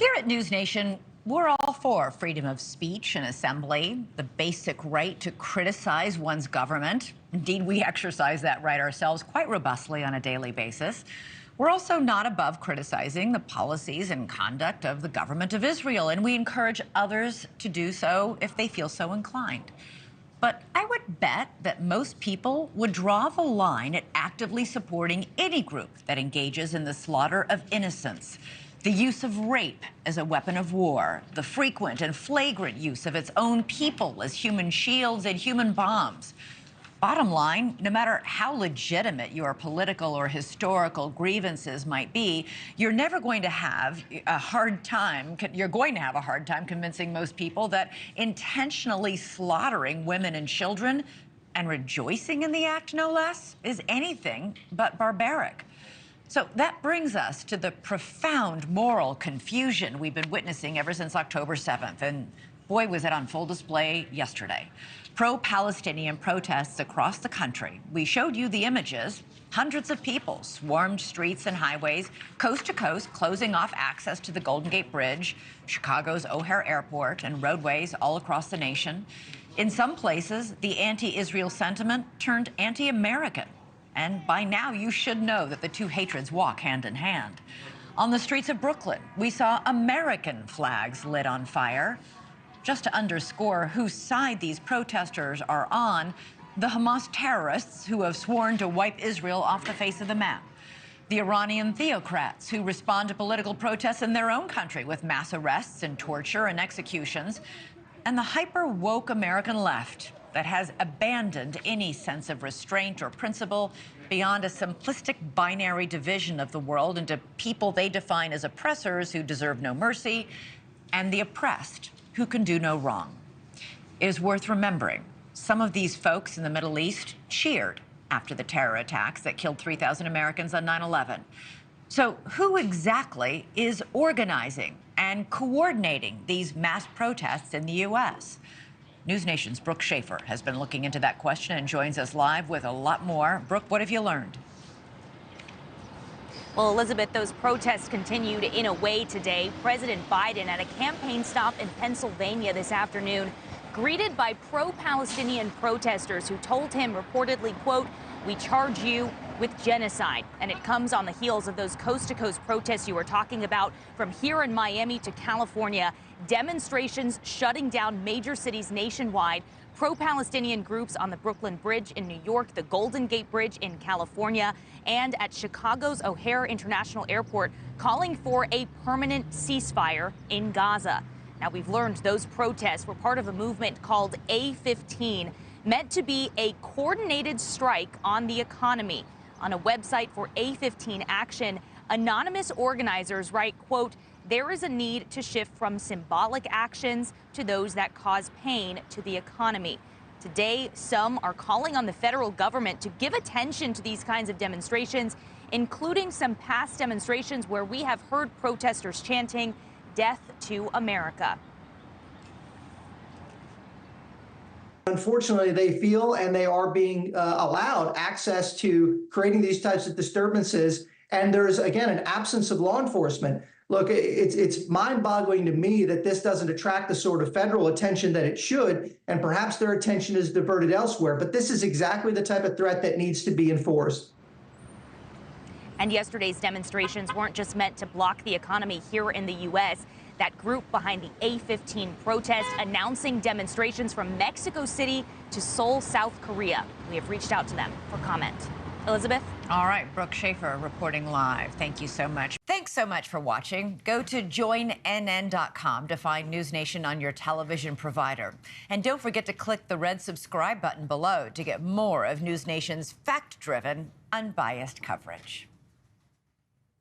Here at NewsNation, we're all for freedom of speech and assembly, the basic right to criticize one's government. Indeed, we exercise that right ourselves quite robustly on a daily basis. We're also not above criticizing the policies and conduct of the government of Israel, and we encourage others to do so if they feel so inclined. But I would bet that most people would draw the line at actively supporting any group that engages in the slaughter of innocents, the use of rape as a weapon of war, the frequent and flagrant use of its own people as human shields and human bombs. Bottom line, no matter how legitimate your political or historical grievances might be, you're going to have a hard time convincing most people that intentionally slaughtering women and children and rejoicing in the act, no less, is anything but barbaric. So that brings us to the profound moral confusion we've been witnessing ever since October 7th. And boy, was it on full display yesterday. Pro-Palestinian protests across the country. We showed you the images. Hundreds of people swarmed streets and highways, coast to coast, closing off access to the Golden Gate Bridge, Chicago's O'Hare Airport, and roadways all across the nation. In some places, the anti-Israel sentiment turned anti-American. And by now, you should know that the two hatreds walk hand in hand. On the streets of Brooklyn, we saw American flags lit on fire. Just to underscore whose side these protesters are on, the Hamas terrorists who have sworn to wipe Israel off the face of the map. The Iranian theocrats who respond to political protests in their own country with mass arrests and torture and executions. And the hyper-woke American left that has abandoned any sense of restraint or principle beyond a simplistic binary division of the world into people they define as oppressors who deserve no mercy and the oppressed who can do no wrong. It is worth remembering, some of these folks in the Middle East cheered after the terror attacks that killed 3,000 Americans on 9/11. So who exactly is organizing and coordinating these mass protests in the U.S.? NewsNation's Brooke Shafer has been looking into that question and joins us live with a lot more. Brooke, what have you learned? Well, Elizabeth, those protests continued in a way today. President Biden at a campaign stop in Pennsylvania this afternoon, greeted by pro-Palestinian protesters who told him reportedly, quote, "We charge you with genocide." And it comes on the heels of those coast-to-coast protests you were talking about from here in Miami to California, demonstrations shutting down major cities nationwide, pro-Palestinian groups on the Brooklyn Bridge in New York, the Golden Gate Bridge in California, and at Chicago's O'Hare International Airport calling for a permanent ceasefire in Gaza. Now, we've learned those protests were part of a movement called A15, meant to be a coordinated strike on the economy. On a website for A15 Action, anonymous organizers write, quote, "There is a need to shift from symbolic actions to those that cause pain to the economy." Today, some are calling on the federal government to give attention to these kinds of demonstrations, including some past demonstrations where we have heard protesters chanting, "Death to America." Unfortunately, they feel and they are being allowed access to creating these types of disturbances. And there's, again, an absence of law enforcement. Look, it's mind-boggling to me that this doesn't attract the sort of federal attention that it should, and perhaps their attention is diverted elsewhere. But this is exactly the type of threat that needs to be enforced. And yesterday's demonstrations weren't just meant to block the economy here in the U.S. That group behind the A15 protest announcing demonstrations from Mexico City to Seoul, South Korea. We have reached out to them for comment. Elizabeth? All right, Brooke Shafer reporting live. Thank you so much. Thanks so much for watching. Go to joinnn.com to find NewsNation on your television provider. And don't forget to click the red subscribe button below to get more of NewsNation's fact-driven, unbiased coverage.